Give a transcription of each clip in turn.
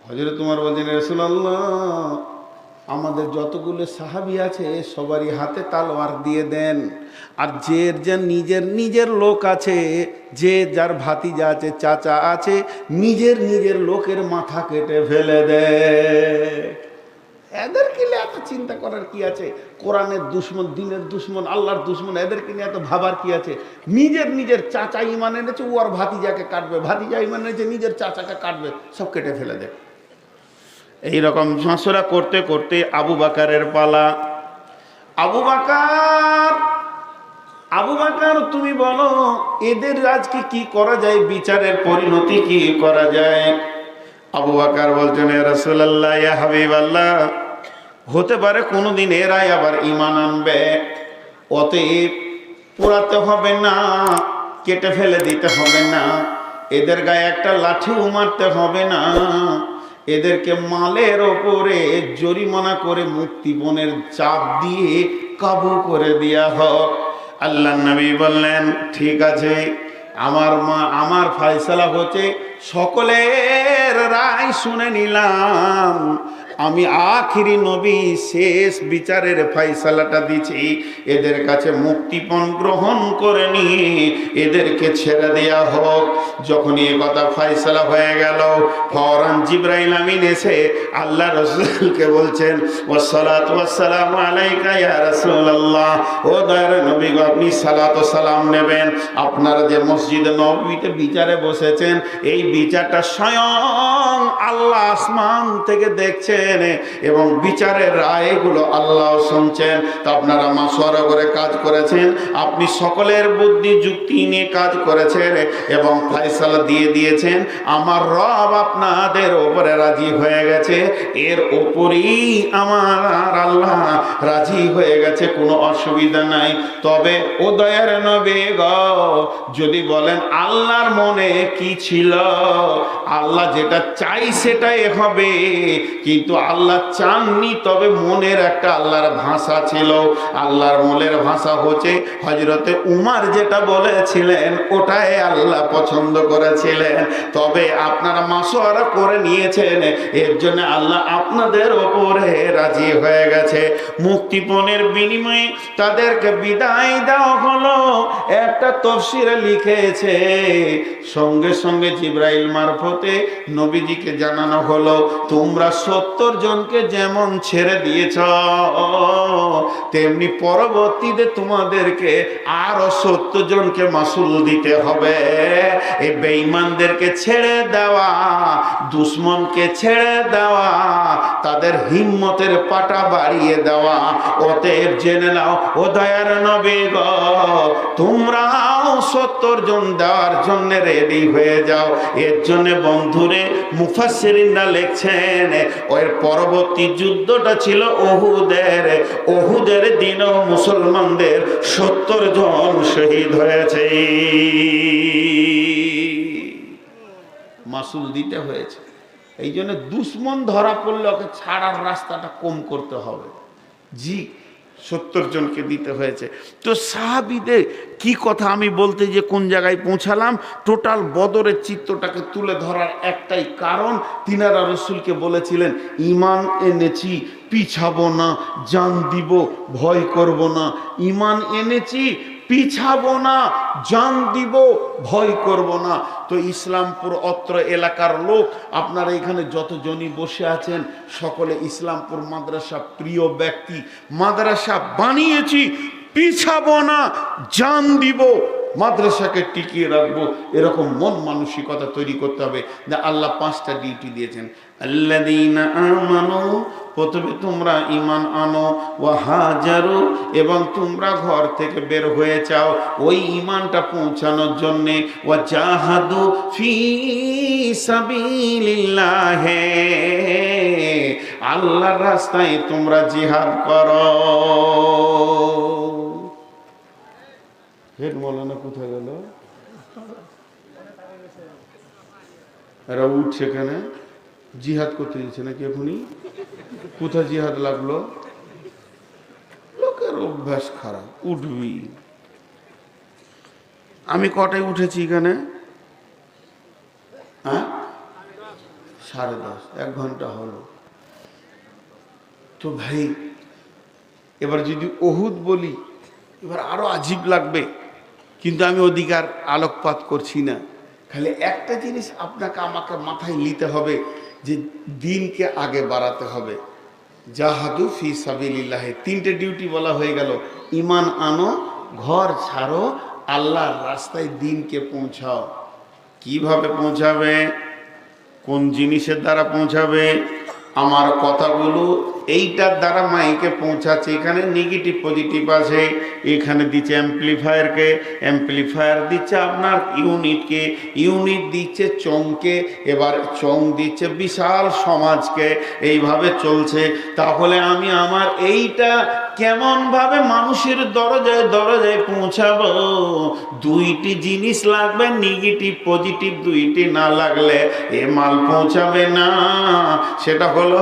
হযরত ওমর বলছেন, রাসূলুল্লাহ, আমাদের যতগুলো সাহাবী আছে সবারই হাতে তালোয়ার দিয়ে দেন, আর যে নিজের নিজের লোক আছে, যে যার ভাতিজা আছে, চাচা আছে, নিজের নিজের লোকের মাথা কেটে ফেলে দেয়। এদেরকে নিয়ে এত চিন্তা করার কি আছে? কোরআনের দুশ্মন, দিনের দুশ্মন, আল্লাহর দুশ্মন, এদেরকে নিয়ে এত ভাবার কি আছে? নিজের নিজের চাচা ইমান এনেছে, ও আর ভাতিজাকে কাটবে, ভাতিজা ইমান এনেছে নিজের চাচাকে কাটবে, সব কেটে ফেলে দেয়। এইরকম ঝাঁসরা করতে করতে আবু বাকারের পালা। আবু বাকার, আবু বাকার, তুমি বলো এদের আজকে কি করা যায়, বিচারের পরিণতি কি করা যায়? আবু বাকার বলছেন, ইয়া রাসূলুল্লাহ, ইয়া হাবিবাল্লাহ, হতে পারে কোনোদিন এরাই আবার ঈমান আনবে, অতএব পোড়াতে হবে না, কেটে ফেলে দিতে হবে না, এদের গায়ে একটা লাঠিও মারতে হবে না, এদেরকে মালের ওপরে জরিমানা করে মুক্তিপণের চাপ দিয়ে কাবু করে দেয়া হোক। আল্লাহর নবী বললেন, ঠিক আছে, আমার ফয়সালা হচ্ছে, সকলের রায় শুনে নিলাম, আমি আখিরি নবী, শেষ বিচারের ফয়সালাটা দিচ্ছি, এদের কাছে মুক্তিপণ গ্রহণ করে নিয়ে এদেরকে ছেড়ে দেয়া হোক। যখনই এ কথা ফয়সালা হয়ে গেল, ফওরান জিবরাইল আমিন এসে আল্লাহ রাসূলকে বলছেন, ওয়াসসালাতু ওয়াসসালামু আলাইকা ইয়া রাসূলুল্লাহ, ও দয়ার নবী গো, আপনি সালাত ও সালাম নেবেন। আপনারা যে মসজিদে নববীতে বিচারে বসেছেন, এই বিচারটা স্বয়ং আল্লাহ আসমান থেকে দেখছেন এবং বিচারের রায়গুলো আল্লাহ শুনছেন। তো আপনারা মাশওয়ারা করে কাজ করেছেন, আপনি সকলের বুদ্ধি যুক্তি নিয়ে কাজ করেছেন এবং ফয়সালা দিয়ে দিয়েছেন। আমার রব আপনাদের উপরে রাজি হয়ে গেছে, এর উপরেই আমার আল্লাহ রাজি হয়ে গেছে, কোনো অসুবিধা নাই। তবে ও দয়ার নবী গো, যদি বলেন আল্লাহর মনে কি ছিল, আল্লাহ যেটা চাই সেটাই হবে, কিন্তু আল্লাহ চাননি, তবে মনের একটা আল্লাহর ভাষা ছিল। আল্লাহর মনের ভাষা হচ্ছে হযরতে উমর যেটা বলেছিলেন ওটাই আল্লাহ পছন্দ করেছিলেন। তবে আপনারা মাশওয়ারা করে নিয়েছেন, এর জন্য আল্লাহ আপনাদের ওপরে রাজি হয়ে গেছে। মুক্তিপণের বিনিময়ে তাদেরকে বিদায় দেওয়া হলো। একটা তাফসীরে লিখেছে, সঙ্গে সঙ্গে জিবরাইল মারফতে নবীজিকে জানানো হলো, তোমরা 70 জনকে যেমন ছেড়ে দিয়েছ, তেমনি পরবর্তীতে তোমাদেরকে আরো 70 জনকে মাসুল দিতে হবে। এই বেঈমানদেরকে ছেড়ে দেওয়া, দুশমনকে ছেড়ে দেওয়া, তাদের হিম্মতের পাটা বাড়িয়ে দেওয়া। অতএব জেনে নাও ও দয়ার নবী গো, তোমরাও 70 জন দেওয়ার জন্য রেডি হয়ে যাও। এর জন্য বন্ধুরে মুফাসসিরিনরা লিখছেন, ওর পরবর্তী যুদ্ধটা ছিল ওহুদের। ওহুদের দিনও মুসলমানদের 70 জন শহীদ হয়েছে, মাসুল দিতে হয়েছে। এই জন্য দুশমন ধরা পড়লে ওকে ছাড়ার রাস্তাটা কম করতে হবে। জি, 70 জনকে দিতে হয়েছে। তো সাহাবীদের কি কথা আমি বলতে যে কোন জায়গায় পৌঁছালাম, টোটাল বদরের চিত্রটাকে তুলে ধরার একটাই কারণ, তিনারা রাসূলকে বলেছিলেন, ঈমান এনেছি, পিছাবো না, জান দিব, ভয় করব না। ঈমান এনেছি, পিছাবো না, জান দিব, ভয় করব না। তো ইসলামপুর অত্র এলাকার লোক, আপনারা এখানে যতজনই বসে আছেন, সকলে ইসলামপুর মাদ্রাসা প্রিয় ব্যক্তি। মাদ্রাসা বানিয়েছি, পিছাবো না, জান দিব, মাদ্রাসাকে টিকিয়ে রাখবো, এরকম মন মানসিকতা তৈরি করতে হবে। যে আল্লাহ 5টা ডিউটি দিয়েছেন। আল্লাযীনা আমানু, প্রথমে তোমরা ঈমান আনো, ওয়া হাজারু, এবং তোমরা ঘর থেকে বের হয়ে যাও ওই ঈমানটা পৌঁছানোর জন্য, ওয়া জাহাদু ফি সাবিলিল্লাহ, আল্লাহর রাস্তায় তোমরা জিহাদ করো। হেড মৌলানা কোথায় গেল? এরা উঠছে কেন? জিহাদ করতে দিচ্ছে নাকি এখনই? কোথায় জিহাদ লাগলো? লোকের অভ্যাস খারাপ, উঠবি। আমি কটায় উঠেছি এখানে? হ্যাঁ, 10:30, 1 ঘন্টা হলো। তো ভাই এবার যদি ওহুদ বলি এবার আরো আজীব লাগবে, কিন্তু আমি ওদিকে আর আলোকপাত করছি না। খালি একটা জিনিস আপনাকে আমাকে মাথায় নিতে হবে যে দিনকে আগে বাড়াতে হবে। জাহাদু ফি সাবিলিল্লাহ, 3টে ডিউটি বলা হয়ে গেল। ঈমান আনো, ঘর ছাড়ো, আল্লাহর রাস্তায় দিনকে পৌঁছাও। কিভাবে পৌঁছাবে? কোন জিনিসের দ্বারা পৌঁছাবে? আমার কথাগুলো এইটার দ্বারা মাইকে পৌঁছাচ্ছে। এখানে নেগেটিভ পজিটিভ আছে, এখানে দিচ্ছে অ্যাম্প্লিফায়ারকে, অ্যাম্প্লিফায়ার দিচ্ছে আপনার ইউনিটকে, ইউনিট দিচ্ছে চংকে, এবার চং দিচ্ছে বিশাল সমাজকে। এইভাবে চলছে। তাহলে আমি আমার এইটা কেমনভাবে মানুষের দরজায় দরজায় পৌঁছাবো? 2টি জিনিস লাগবে, নেগেটিভ পজিটিভ 2টি না লাগলে এ মাল পৌঁছাবে না। সেটা হলো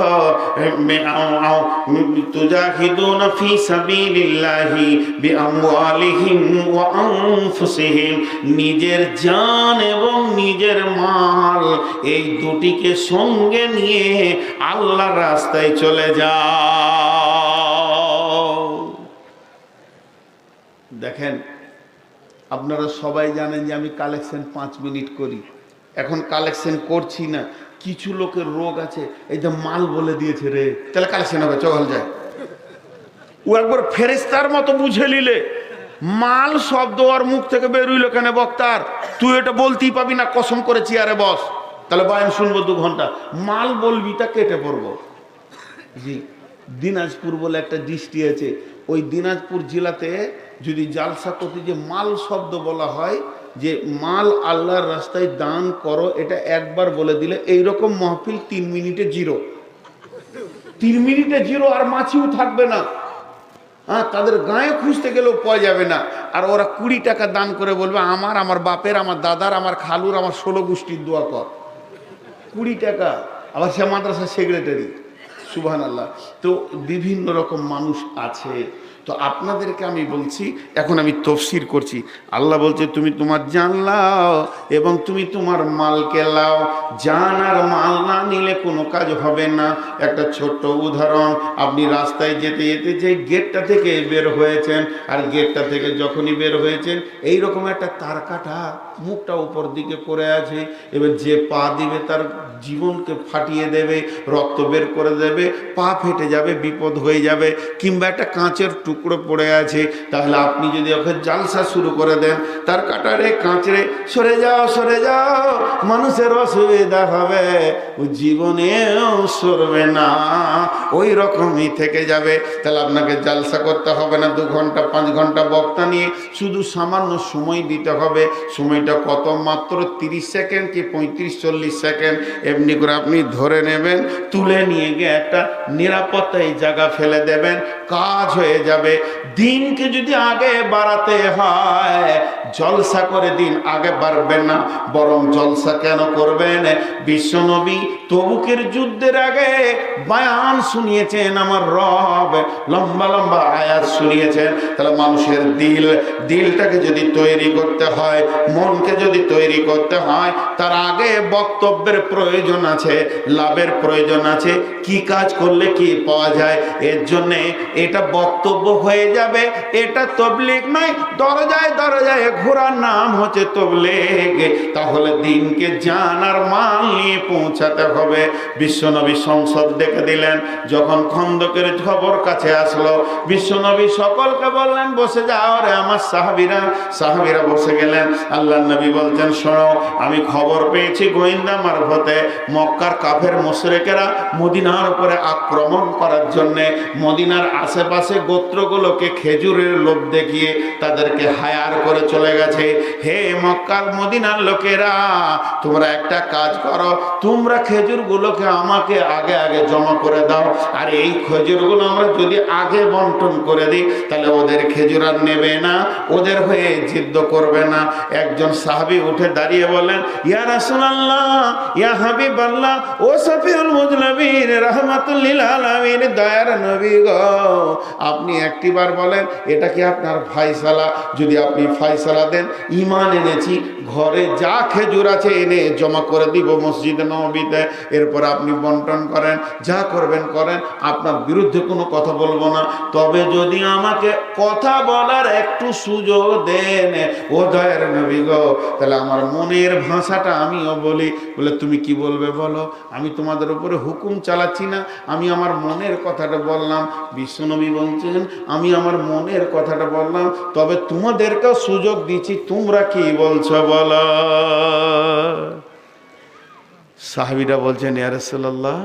তুজাহিদুনা ফি সাবিলিল্লাহি বিআমওয়ালিহিম ওয়া আনফুসিহিম, নিজের জান এবং নিজের মাল এই দুটিকে সঙ্গে নিয়ে আল্লাহর রাস্তায় চলে যাও। দেখেন আপনারা সবাই জানেন যে আমি কালেকশন 5 মিনিট করি। এখন কালেকশন করছি না, কিছু লোকের রোগ আছে, এই যে মাল বলে দিয়েছে রে, তাহলে কালেকশন হবে, চল যায়। ও একবার ফেরেশতার মতো বুঝে নিলে মাল শব্দ আর মুখ থেকে বেরোইল কেন বক্তার? তুই এটা বলতেই পাবি না, কসম করে চেয়ারে বস, তাহলে বয়ান শুনবো 2 ঘন্টা। মাল বলবি তা কেটে পড়বো। জি, দিনাজপুর বলে একটা ডিস্ট্রিক্ট আছে, ওই দিনাজপুর জেলাতে যদি জালসা করতে যে মাল শব্দ বলা হয়, যে মাল আল্লাহর রাস্তায় দান করো, এটা একবার বলে দিলে এইরকম মাহফিল 3 মিনিটে জিরো, 3 মিনিটে জিরো, আর মাছিও থাকবে না। হ্যাঁ, তাদের গায়ে খুঁজতে গেলেও পাওয়া যাবে না। আর ওরা 20 টাকা দান করে বলবে আমার, আমার বাপের, আমার দাদার, আমার খালুর, আমার 16 গোষ্ঠীর দোয়া কর। 20 টাকা, আবার সে মাদ্রাসা সেক্রেটারি। সুবহানাল্লাহ। তো বিভিন্ন রকম মানুষ আছে। তো আপনাদেরকে আমি বলছি, এখন আমি তফসির করছি। আল্লাহ বলছে তুমি তোমার জান লাও এবং তুমি তোমার মালকে লাও। জান আর মাল না নিলে কোনো কাজ হবে না। একটা ছোট্ট উদাহরণ, আপনি রাস্তায় যেতে যেতে যে গেটটা থেকে বের হয়েছেন, আর গেটটা থেকে যখনই বের হয়েছেন এইরকম একটা তার কাটা, মুখটা উপর দিকে করে আছে। এবার যে পা দিবে তার জীবনকে ফাটিয়ে দেবে, রক্ত বের করে দেবে, পা ফেটে যাবে, বিপদ হয়ে যাবে। কিংবা একটা কাঁচের টুকরো পড়ে আছে, তাহলে আপনি যদি ওকে জালসা শুরু করে দেন, তার কাটারে কাঁচরে সরে যাও, সরে যাও, মানুষের অসুবিধা হবে, ও জীবনেও সরবে না, ওই রকমই থেকে যাবে। তাহলে আপনাকে জালসা করতে হবে না 2 ঘন্টা 5 ঘন্টা বক্তা নিয়ে, শুধু সামান্য সময় দিতে হবে। সময়টা কত? মাত্র 30 সেকেন্ড কি 35-40 সেকেন্ড। এমনি করে আপনি ধরে নেবেন, তুলে নিয়ে গিয়ে একটা নিরাপত্তায় জায়গা ফেলে দেবেন, কাজ হয়ে যাবে। দিনকে যদি আগে বাড়াতে হয়, জলসা করে দিন আগে বাড়বেন না, বরং জলসা কেন করবেন? বিশ্বনবী তবুকের যুদ্ধের আগে বয়ান শুনিয়েছেন আমার রব, লম্বা লম্বা আয়াত শুনিয়েছেন। তাহলে মানুষের দিলটাকে যদি তৈরি করতে হয়, মনকে যদি তৈরি করতে হয়, তার আগে বক্তব্যের প্রয়োজন আছে, লাভের প্রয়োজন আছে। কি কাজ করলে কি পাওয়া যায়, এর জন্যে এটা বক্তব্য হয়ে যাবে। এটা তবলিগ নয়, দরজায় দরজায় ঘোরার নাম হচ্ছে তবলিগ। তাহলে দিনকে জান আর মাল নিয়ে পৌঁছাতে হবে। বিশ্বনবী সংসদ ডেকে দিলেন। যখন খন্দকের খবর কাছে আসলো, বিশ্বনবী সকলকে বললেন বসে যাও রে আমার সাহাবীরা। সাহাবীরা বসে গেলেন। আল্লাহ নবী বলছেন শোনো, আমি খবর পেয়েছি গোয়েন্দা মারফতে, মক্কার কাফের মুশরিকেরা মদিনার উপরে আক্রমণ করার জন্য মদিনার আশেপাশে গোত্রগুলোকে খেজুরের লোভ দেখিয়ে তাদেরকে হায়ার করে চলে গেছে। হে মক্কার মদিনার লোকেরা, তোমরা একটা কাজ করো, তোমরা খেজুরগুলোকে আমাকে আগে আগে জমা করে দাও, আর এই খেজুরগুলো আমরা যদি আগে বন্টন করে দিই, তাহলে ওদের খেজুর আর নেবে না, ওদের হয়ে জিদ্দ করবে না। একজন সাহাবী উঠে দাঁড়িয়ে বলেন, ইয়া রাসূলুল্লাহ, ইয়া হাবিবাল্লাহ, ও শফিউল মুজনাবিন, রাহমাতুল লিল আলামিন, দয়ার নবী গো, আপনি একটিবার বলেন এটা কি আপনার ফয়সালা? যদি আপনি ফয়সালা দেন, ঈমান এনেছি, ঘরে যা খেজুর আছে এনে জমা করে দিব মসজিদ নববীতে। এরপর আপনি বন্টন করেন, যা করবেন করেন, আপনার বিরুদ্ধে কোনো কথা বলবো না। তবে যদি আমাকে কথা বলার একটু সুযোগ দেন ও দয়ার নবী গো, তাহলে আমার মনের ভাষাটা আমিও বলি। বলে তুমি কি বলবে বলো, আমি তোমাদের উপরে হুকুম চালাচ্ছি না, আমি আমার মনের কথাটা বললাম। বিশ্বনবী বলছেন আমি আমার মনের কথাটা বললাম, তবে তোমাদেরকেও সুযোগ দিচ্ছি, তোমরা কি বলছো বলো। সাহাবীরা বলছেন ইয়া রাসূলুল্লাহ,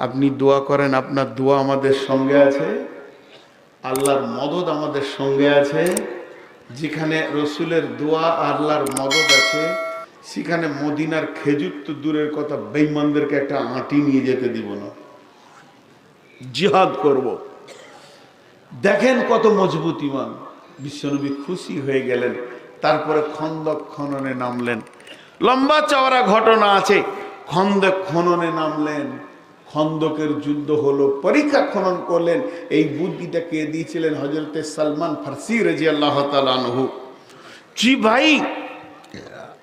আপনি দোয়া করেন, আপনার দোয়া আমাদের সঙ্গে আছে, আল্লাহর মদদ আমাদের সঙ্গে আছে। যেখানে রসুলের দোয়া আল্লাহর মদদ আছে, সেখানে মদিনার খেজুর তো দূরের কথা, বেঈমানদেরকে একটা আঁটি নিয়ে যেতে দিব না, জিহাদ করব। দেখেন কত মজবুত ঈমান। বিশ্বনবী খুশি হয়ে গেলেন। তারপরে খন্দক খননে নামলেন। লম্বা চওড়া ঘটনা আছে। খন্দক খননে নামলেন, খন্দকের যুদ্ধ হলো, পরীক্ষা খনন করলেন। এই বুদ্ধিটা কে দিয়েছিলেন? হযরতে সালমান ফারসি রাদিয়াল্লাহু তাআলা আনহু। জি ভাই,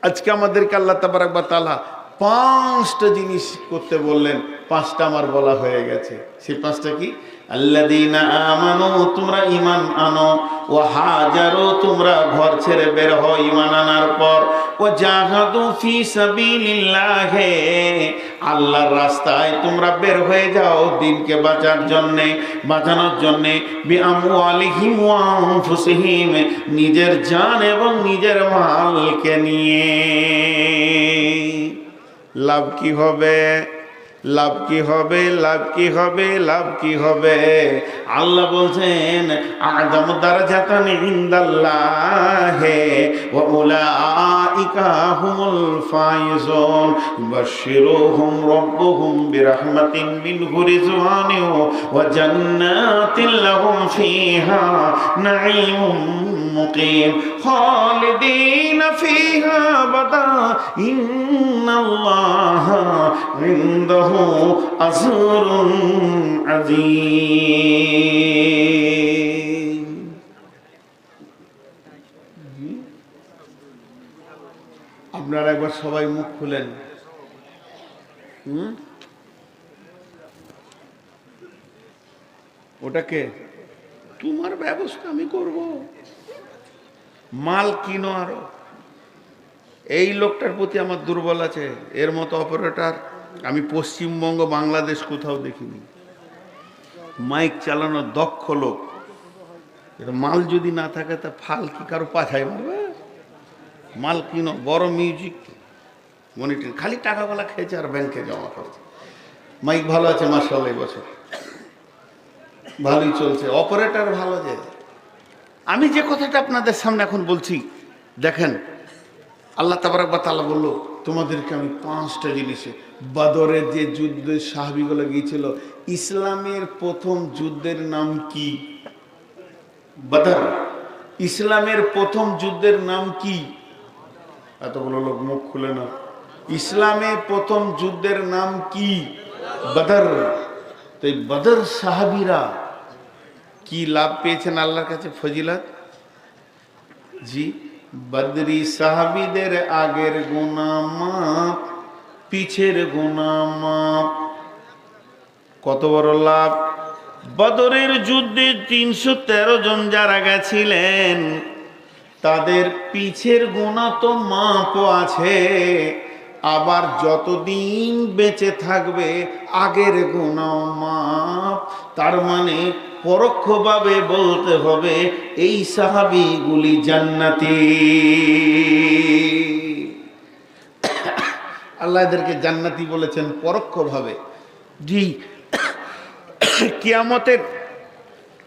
আজকে আমাদেরকে আল্লাহ তাবারক ওয়া তাআলা 5টা জিনিস করতে বললেন, 5টা আমার বলা হয়ে গেছে। সেই 5টা কি? আল্লাযীনা আমানু, তোমরা ঈমান আনো, ওয়া হাজারু, তোমরা ঘর ছেড়ে বের হও ঈমান আনার পর, ওয়া জাহাদু ফি সাবিলিল্লাহ, আল্লাহর রাস্তায় তোমরা বের হয়ে যাও দ্বীনকে বাঁচানোর জন্যে, বিআমওয়ালিহিম ওয়া আনফুসিহিম, নিজের জান এবং নিজের মালকে নিয়ে। লাভ কি হবে? লাভ কি হবে? লাভ কি হবে? লাভ কি হবে? আল্লাহ বলছেন আযম দারাজাতান ইনদাল্লাহি ওয়া উলাইকা হুমুল ফাইজুন, বাশশিরুহুম রাব্বুহুম বিরহমাতিন মিনহু রিজওয়ানিন ওয়া জান্নাতিন লাহুম ফিহা নাঈমুম মুকিম খালিদিনা ফিহা আবাদা ইন্নাল্লাহা ইনদাহু আজরুন আযীম। আপনারা একবার সবাই মুখ খুলেন। ওটাকে তোমার ব্যবস্থা আমি করব, মাল কিনো আরো। এই লোকটার প্রতি আমার দুর্বল আছে। এর মতো অপারেটর আমি পশ্চিমবঙ্গ বাংলাদেশ কোথাও দেখিনি। মাইক চালানোর দক্ষ লোক। মাল যদি না থাকে তা ফাল কি কারো পাছায় মারবে? মাল কিনো, বড় মিউজিক মনিটর, খালি টাকাওয়ালা খেয়েছে আর ব্যাংকে জমা করছে। মাইক ভালো আছে মাশাআল্লাহ, এই বছর ভালোই চলছে, অপারেটর ভালো। যে আমি যে কথাটা আপনাদের সামনে এখন বলছি, দেখেন আল্লাহ তাবারক ওয়া তাআলা বলল তোমাদেরকে আমি 5টা জিনিসে। বদরের যে যুদ্ধে সাহাবীগুলো গিয়েছিল, ইসলামের প্রথম যুদ্ধের নাম কি? বদর। ইসলামের প্রথম যুদ্ধের নাম কি? এতগুলো লোক মুখ খুলে না। ইসলামের প্রথম যুদ্ধের নাম কি? বদর। তো এই বদর সাহাবীরা কি লাভ পেয়েছেন আল্লাহর কাছে? ফজিলত। জি, বদরি সাহাবীদের আগের গুনাহ মাফ, পিছের গুনাহ মাফ। কত বড় লাভ! বদরের যুদ্ধে 313 জন যারা গেছিলেন, তাদের পিছের গুনাহ তো মাফও আছে, আবার যতদিন বেঁচে থাকবে আগের গুনাহ মাফ। তার মানে পরোক্ষভাবে বলতে হবে এই সাহাবীগুলি জান্নাতি। আল্লাহ এদেরকে জান্নাতি বলেছেন পরোক্ষভাবে। জি,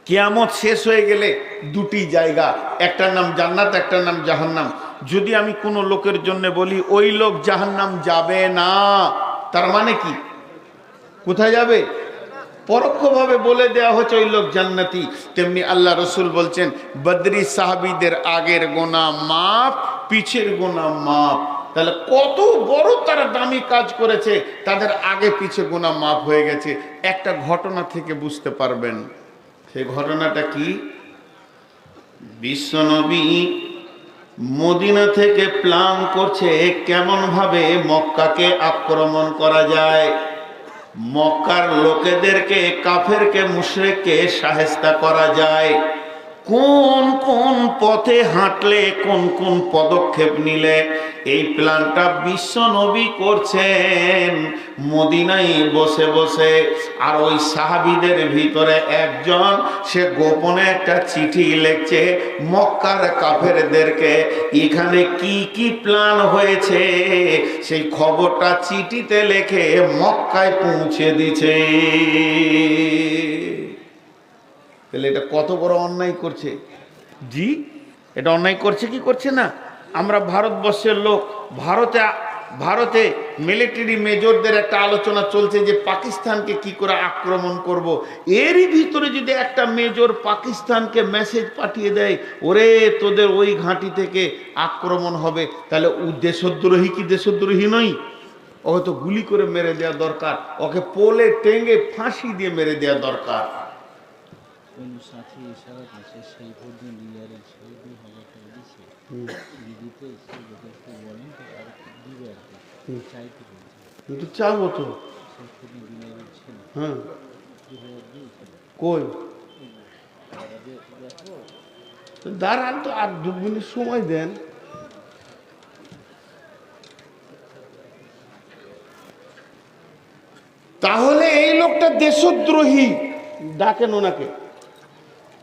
কিয়ামত শেষ হয়ে গেলে 2টি জায়গা, একটার নাম জান্নাত, একটার নাম জাহান্নাম। যদি আমি কোনো লোকের জন্য বলি ওই লোক জাহান্নাম যাবে না, তার মানে কি? কোথায় যাবে? পরোক্ষভাবে বলে দেওয়া হচ্ছে ওই লোক জান্নাতি। তেমনি আল্লাহ রসুল বলছেন বদরি সাহাবীদের আগের গুনাহ মাফ, পিছের গুনাহ মাফ। তাহলে কত বড় তারা দামি কাজ করেছে, তাদের আগে পিছে গুনাহ মাফ হয়ে গেছে। একটা ঘটনা থেকে বুঝতে পারবেন। সেই ঘটনাটা কি? বিশ্বনবী মদিনা থেকে প্ল্যান করছে কেমন ভাবে মক্কাকে আক্রমণ করা যায়, মক্কার লোকেদেরকে, কাফেরকে, মুশরিককে শায়েস্তা করা যায়, কোন কোন পথে হাঁটলে, কোন কোন পদক্ষেপ নিলে। এই প্ল্যানটা বিশ্ব নবী করছেন মদিনায় বসে বসে। আর ওই সাহাবীদের ভিতরে একজন, সে গোপনে একটা চিঠি লিখছে মক্কার কাফেরদেরকে, এখানে কি কি প্ল্যান হয়েছে সেই খবরটা চিঠিতে লিখে মক্কায় পৌঁছে দিচ্ছে। তাহলে এটা কত বড় অন্যায় করছে। জি, এটা অন্যায় করছে কি করছে না? আমরা ভারতবর্ষের লোক, ভারতে মিলিটারি মেজরদের একটা আলোচনা চলছে যে পাকিস্তানকে কি করে আক্রমণ করব। এরই ভিতরে যদি একটা মেজর পাকিস্তানকে মেসেজ পাঠিয়ে দেয়, ওরে তোদের ওই ঘাঁটি থেকে আক্রমণ হবে, তাহলে ও দেশদ্রোহী কি দেশদ্রোহী নয়? ওকে তো গুলি করে মেরে দেওয়া দরকার, ওকে পোলে টেঙ্গে ফাঁসি দিয়ে মেরে দেওয়া দরকার। কিন্তু চাবো তো, হ্যাঁ কই দাঁড়ান তো, আর 2 মিনিট সময় দেন। তাহলে এই লোকটা দেশদ্রোহী, ডাকেন ওনাকে।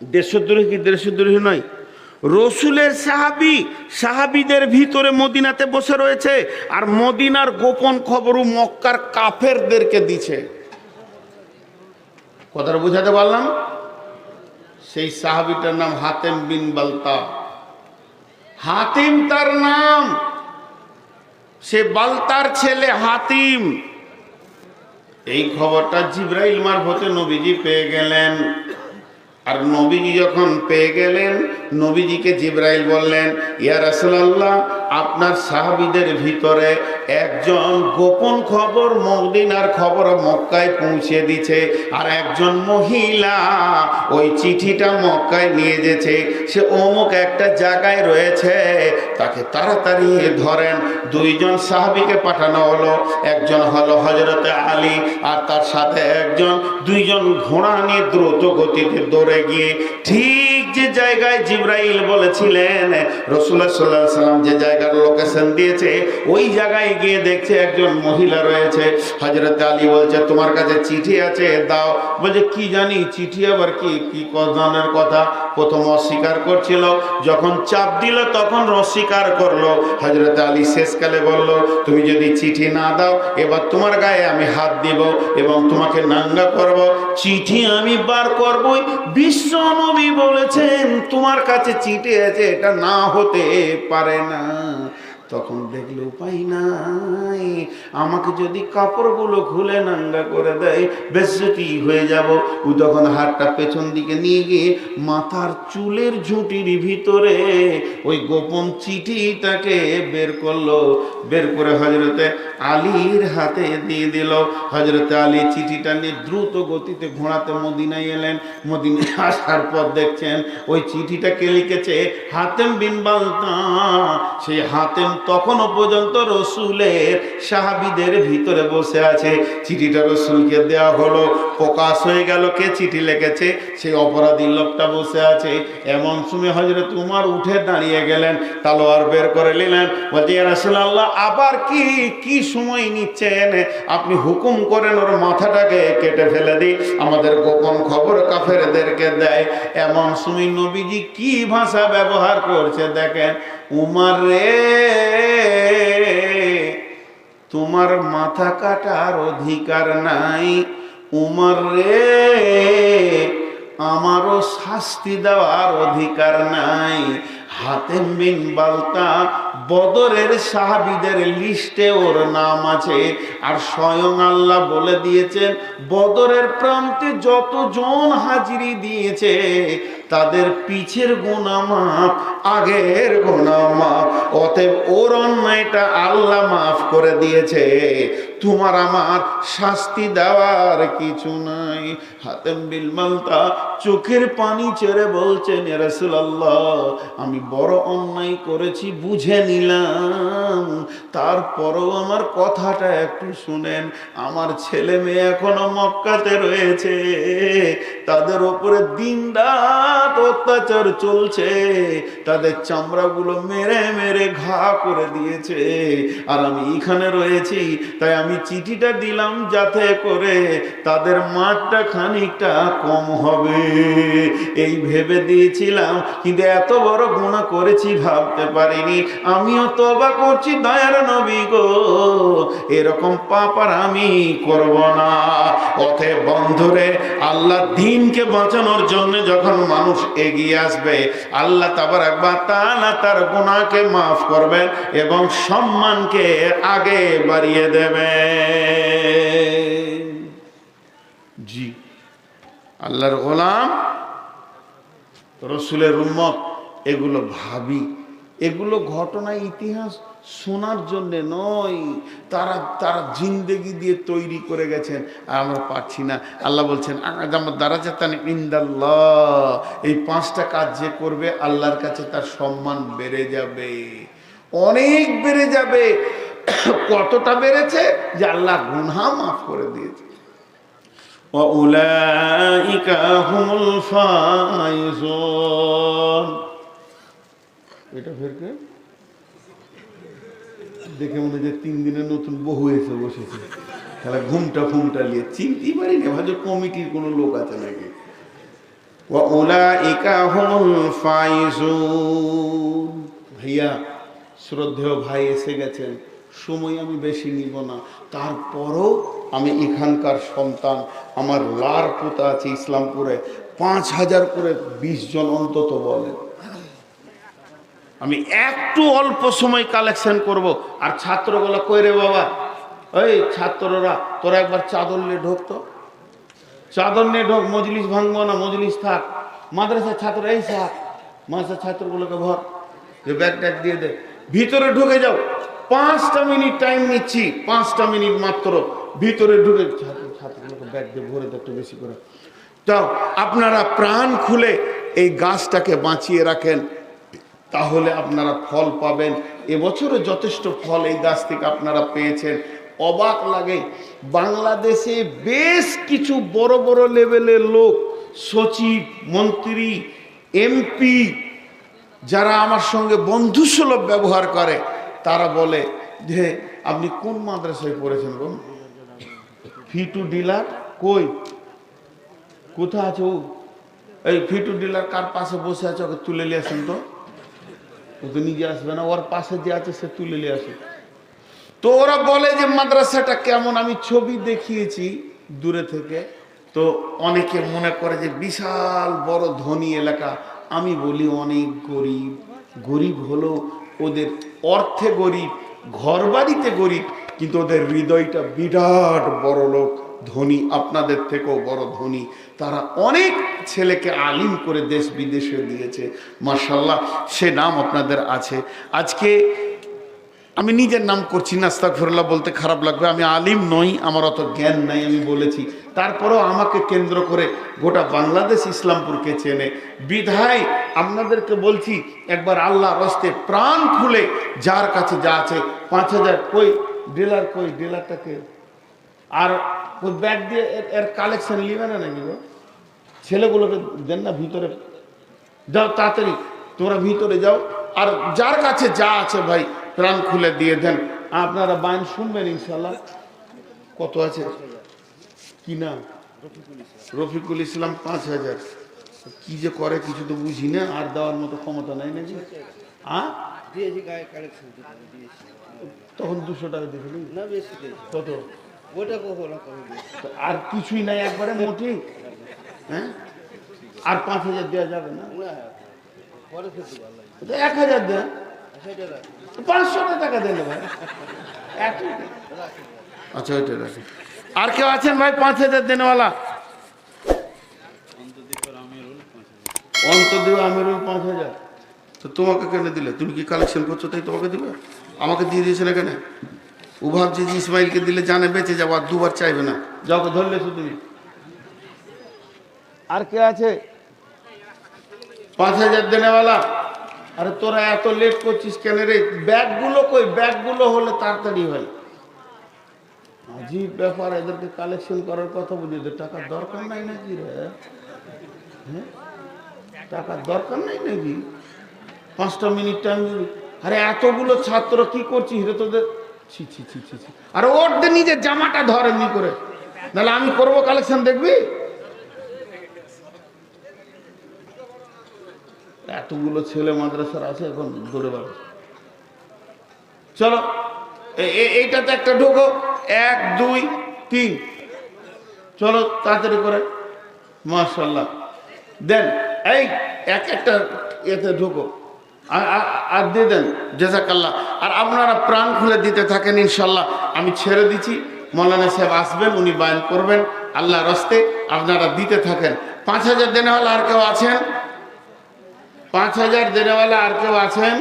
দেশদ্রোহী কি দেশদ্রোহী নয়? রসুলের সাহাবীদের ভিতরে মদিনাতে বসে রয়েছে, আর মদিনার গোপন খবরও মক্কার কাফেরদেরকে দিছে। কথাটা বুঝাতে পারলাম? সেই সাহাবীটার নাম হাতেম বিন বালতা। হাতিম তার নাম, সে বালতার ছেলে হাতিম। এই খবরটা জিবরাইল মারফতে নবীজি পেয়ে গেলেন। আর নবীজি যখন পেয়ে গেলেন, নবীজিকে জিবরাইল বললেন, ইয়া রাসূলুল্লাহ, আপনার সাহাবীদের ভিতরে একজন গোপন খবর, মদিনার খবর মক্কায় পৌঁছে দিছে, আর একজন মহিলা ওই চিঠিটা মক্কায় নিয়ে যেছে, সে অমুক একটা জায়গায় রয়েছে, তাকে তাড়াতাড়ি ধরেন। 2 জন সাহাবীকে পাঠানো হলো, একজন হলো হযরতে আলী, আর তার সাথে একজন, 2 জন ঘোড়া নিয়ে দ্রুত গতিতে দৌড়ে গিয়ে ঠিক যে জায়গায় জিবরাইল বলেছিলেন, রাসূলুল্লাহ সাল্লাল্লাহু আলাইহি ওয়াসাল্লাম যে জায়গার লোকেশন দিয়েছে, ওই জায়গায় গিয়ে দেখছে একজন মহিলা রয়েছে। হযরত আলী বলছে, তোমার কাছে চিঠি আছে, দাও। বলছে, কি জানি চিঠি আবার কি কি জানার কথা। প্রথম অস্বীকার করছিল, যখন চাপ দিল তখন অস্বীকার করলো। হযরত আলী শেষকালে বলল, তুমি যদি চিঠি না দাও, এবার তোমার গায়ে আমি হাত দিব এবং তোমাকে নাঙ্গা করব। চিঠি আমি বার করবই। বিশ্ব নবী বলেছেন তোমার কাছে চিঠি আছে, এটা না হতে পারে না। তখন দেখলে উপায় নাই, আমাকে যদি কাপড়গুলো খুলে নাঙ্গা করে দেয়, বেজ্জতি হয়ে যাব। ও তখন হাতটা পেছন দিকে নিয়ে গিয়ে মাথার চুলের ঝুঁটির ভিতরে ওই গোপন চিঠিটাকে বের করলো। বের করে হযরতে আলীর হাতে দিয়ে দিল। হযরতে আলী চিঠিটা নিয়ে দ্রুত গতিতে ঘোড়াতে মদিনায় এলেন। মদিনায় আসার পর দেখছেন ওই চিঠিটাকে লিখেছে হাতেম বিন বালতা। সেই হাতেম তখনও পর্যন্ত রসুলের সাহাবীদের ভিতরে বসে আছে। চিঠিটা রসুলকে দেওয়া হলো, প্রকাশ হয়ে গেল কে চিঠি লিখেছে। সেই অপরাধী লোকটা বসে আছে। এমন সময় হযরত উমর উঠে দাঁড়িয়ে গেলেন, তলোয়ার বের করে নিলেন। বলছে, ইয়া রাসূলুল্লাহ, আবার কি সময় নিচ্ছেন? আপনি হুকুম করেন ওর মাথাটাকে কেটে ফেলে দিই, আমাদের গোপন খবর কাফেরদেরকে দেয়। এমন সময় নবীজি কি ভাষা ব্যবহার করছে দেখেন, উমর রে, তোমার মাথা কাটার অধিকার নাই। উমর রে, আমারও শাস্তি দেওয়ার অধিকার নাই। হাতেম বিন বালতা বদরের সাহাবীদের লিস্টে ওর নাম আছে। আর স্বয়ং আল্লাহ বলে দিয়েছেন, বদরের প্রান্তে যতজন হাজিরি দিয়েছে তাদের পিছের গুনাহ মাফ, আগের গুনাহ মাফ। অতএব ওর অন্যায়টা আল্লাহ মাফ করে দিয়েছে। তোমার আমার শাস্তি দেওয়ার কিছু নাই। হাতেম বিল মালতা চোখের পানি ছেড়ে বলছেন, ইয়া রাসূলুল্লাহ, আমি বড় অন্যায় করেছি, বুঝে নিলাম, তারপরও আমার কথাটা একটু শুনেন। আমার ছেলে মেয়ে এখনো মক্কাতে রয়েছে, তাদের উপরে দিনরাত অত্যাচার চলছে, তাদের চামড়াগুলো মেরে মেরে ঘা করে দিয়েছে, আর আমি এখানে রয়েছি। তাই আমি চিঠিটা দিলাম যাতে করে তাদের মারটা খানিকটা কম হবে, এই ভেবে দিয়েছিলাম। কিন্তু এত বড় গুনাহ করেছি ভাবতে পারিনি। আমিও তওবা করছি দয়ার নবী গো, এরকম পাপ আর আমি করব না। অতএব বন্ধুরে, আল্লাহ দ্বীনকে বাঁচানোর জন্য যখন মানুষ এগিয়ে আসবে, আল্লাহ তাবারক ওয়া তাআলা তার গুনাহকে মাফ করবেন এবং সম্মানকে আগে বাড়িয়ে দেবেন। জি, আল্লাহর গোলাম, রসুলের উম্মত, এগুলো ভাবি, এগুলো ঘটনা ইতিহাস শোনার জন্য নয়, তারা তারা জিন্দেগি দিয়ে তৈরি করে গেছেন, আর আমরা পারছি না। আল্লাহ বলছেন আমার দারাজাতান ইনদাল্লাহ, এই 5টা কাজ যে করবে আল্লাহর কাছে তার সম্মান বেড়ে যাবে, অনেক বেড়ে যাবে। কতটা বেড়েছে যে আল্লাহ গুনাহ মাফ করে দিয়েছে। ওয়াউলাইকা হুমুল ফাইজুন। এটা ফেরকে দেখে মনে যে 3 দিনের নতুন বহু এসে বসেছে, তাহলে ঘুমটা নিয়ে চিনতেই পারি না ভাবছে কমিটির কোনো লোক আছে নাকি। ওয়াউলাইকা হুমুল ফাইজুন। ভাইয়া, শ্রদ্ধেয় ভাই এসে গেছেন, সময় আমি বেশি নিব না, তারপরও আমি এখানকার সন্তান, আমার লার পোতা আছে ইসলামপুরে, 5000 করে 20 জন অন্তত বলেন। আমি একটু অল্প সময় কালেকশন করব। আর ছাত্রগুলো কই রে বাবা, ওই ছাত্ররা তোরা একবার চাদর নিয়ে ঢোকতো, চাদর নিয়ে ঢোক, মজলিস ভাঙবো না, মজলিস থাক। মাদ্রাসার ছাত্র এই থাক, মাদ্রাসার ছাত্রগুলোকে ভর, যে ব্যাগ ট্যাগ দিয়ে দে, ভিতরে ঢুকে যাও। 5টা মিনিট টাইম নিচ্ছি, 5টা মিনিট মাত্র, ভিতরে ঢুকে ছাত্রগুলোকে ব্যাগ দিয়ে ভরে দে একটু বেশি করে। যাও, আপনারা প্রাণ খুলে এই গাছটাকে বাঁচিয়ে রাখেন, তাহলে আপনারা ফল পাবেন। এবছরও যথেষ্ট ফল এই গাছ থেকে আপনারা পেয়েছেন। অবাক লাগে, বাংলাদেশে বেশ কিছু বড় বড় লেভেলের লোক, সচিব, মন্ত্রী, এমপি, যারা আমার সঙ্গে বন্ধুসুলভ ব্যবহার করে, তারা বলে যে আপনি কোন মাদ্রাসায় পড়েছেন গো? ফিটু ডিলার কই, কোথা আছে ও? এই ফিটু ডিলার কার পাশে বসে আছে, ওকে তুলে নিয়ে আসেন তো। ও তো নিজে আসবে না, ওর পাশে যে আছে সে তুলে নিয়ে আসে। তো ওরা বলে যে মাদ্রাসাটা কেমন, আমি ছবি দেখিয়েছি দূরে থেকে, তো অনেকে মনে করে যে বিশাল বড় ধনী এলাকা। আমি বলি অনেক গরিব। গরিব হলো ওদের অর্থে গরিব, ঘর বাড়িতে গরিব, কিন্তু ওদের হৃদয়টা বিরাট বড় লোক, ধনী, আপনাদের থেকেও বড় ধনী। তারা অনেক ছেলেকে আলিম করে দেশ বিদেশে দিয়েছে, মাশাআল্লাহ, সে নাম আপনাদের আছে। আজকে আমি নিজের নাম করছি না, আস্তাগফিরুল্লাহ বলতে খারাপ লাগবে, আমি আলিম নই, আমার অত জ্ঞান নাই, আমি বলেছি। তারপরেও আমাকে কেন্দ্র করে গোটা বাংলাদেশ ইসলামপুরকে চেনে, বিধায় আপনাদেরকে বলছি, একবার আল্লাহর রাস্তে প্রাণ খুলে যার কাছে যা আছে, 5000 কই ডিলার, কই ডিলারটাকে, আর ওই ব্যাগ দিয়ে এর কালেকশন নিবে না নাকি গো? ছেলেগুলোকে দেন না ভিতরে, যাও তাড়াতাড়ি তোমরা ভিতরে যাও, আর যার কাছে যা আছে ভাই প্রাণ খুলে দিয়ে দেন। আপনারা বাইন শুনবেন ইনশাল্লাহ। কত আছে কি না? রফিকুল ইসলাম 5000। কি যে করে কিছু তো বুঝি না, আর দেওয়ার মতো ক্ষমতা নাই নাকি? তখন 200 টাকা দিয়েছিল না, বেশি কত? আর কিছুই নাই একবারে মোটেই। হ্যাঁ, আর 5000 দেওয়া যাবে না? 1000 দেন, 500 টাকা দেন ভাই। আচ্ছা, ওইটা রাখি। আর কেউ আছেন ভাই 5000 দেনেওয়ালা? অন্তদীপ আমিরুল 5000। তো তোমাকে কেন দিলে? তুমি কি কালেকশন করছো তাই তোমাকে দিবে? আমাকে দিয়ে দিয়েছেন এখানে। ও ভাবছে যে ইসমাইলকে দিলে জানে বেঁচে যাবো, আর দুবার চাইবে না। যাও ধরলেছো তুমি। আর কে আছে? 5,000 দেনেওয়ালা। আরে তোরা এত লেট করছিস কেন রে? ব্যাগগুলো কই? ব্যাগগুলো হলে তাড়াতাড়ি হয়। আজীব ব্যাপার, এদেরকে কালেকশন করার কথা বুঝি। টাকার দরকার নাই নাকি রে? হ্যাঁ, টাকার দরকার নাই নাকি? 5টা মিনিট টাইম। আরে এতগুলো ছাত্র কি করছিস রে তোদের? ছি ছি ছি ছি ছি। আরে ওর নিজের জামাটা ধর এমনি করে, নাহলে আমি করবো কালেকশন, দেখবি? এতগুলো ছেলে মাদ্রাসার আছে, এখন দৌড়ে বেড়াচ্ছে। চলো এইটাতে একটা ঢোকো, 1 2 3, চলো তাড়াতাড়ি করে। মাশাআল্লাহ, দেন এই একটা এতে ঢোকো, আর দিয়ে দেন। জাযাকাল্লাহ। আর আপনারা প্রাণ খুলে দিতে থাকেন, ইনশাল্লাহ আমি ছেড়ে দিচ্ছি। মৌলানা সাহেব আসবেন, উনি বয়ান করবেন আল্লাহর রাস্তে। আপনারা দিতে থাকেন। 5,000 দেনেওয়ালা আর কেউ আছেন? 5,000 দেনেওয়ালা আর কেউ আছেন?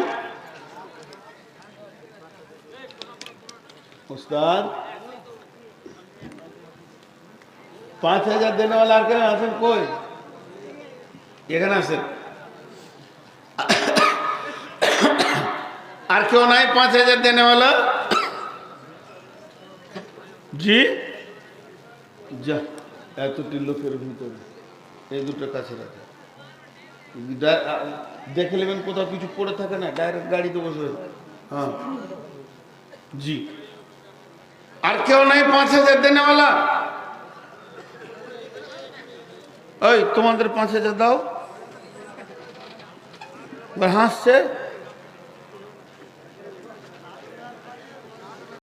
উস্তাদ, 5,000 দেনেওয়ালা আর কেউ আছেন? কই? এখানে আছেন? আর কেউ নাই 5,000 দেনেওয়ালা? জি, যা এতটি লোকের ভিতরে এই দুটো কাছে রাখে। দেখে নেবেন কোথাও কিছু পড়ে থাকে না, ডাইরেক্ট গাড়িতে বসবেন। হ্যাঁ জি। আর কেউ নাই 5,000 দেনেওয়ালা? ওই তোমাদের 5,000 দাও। হাসছে।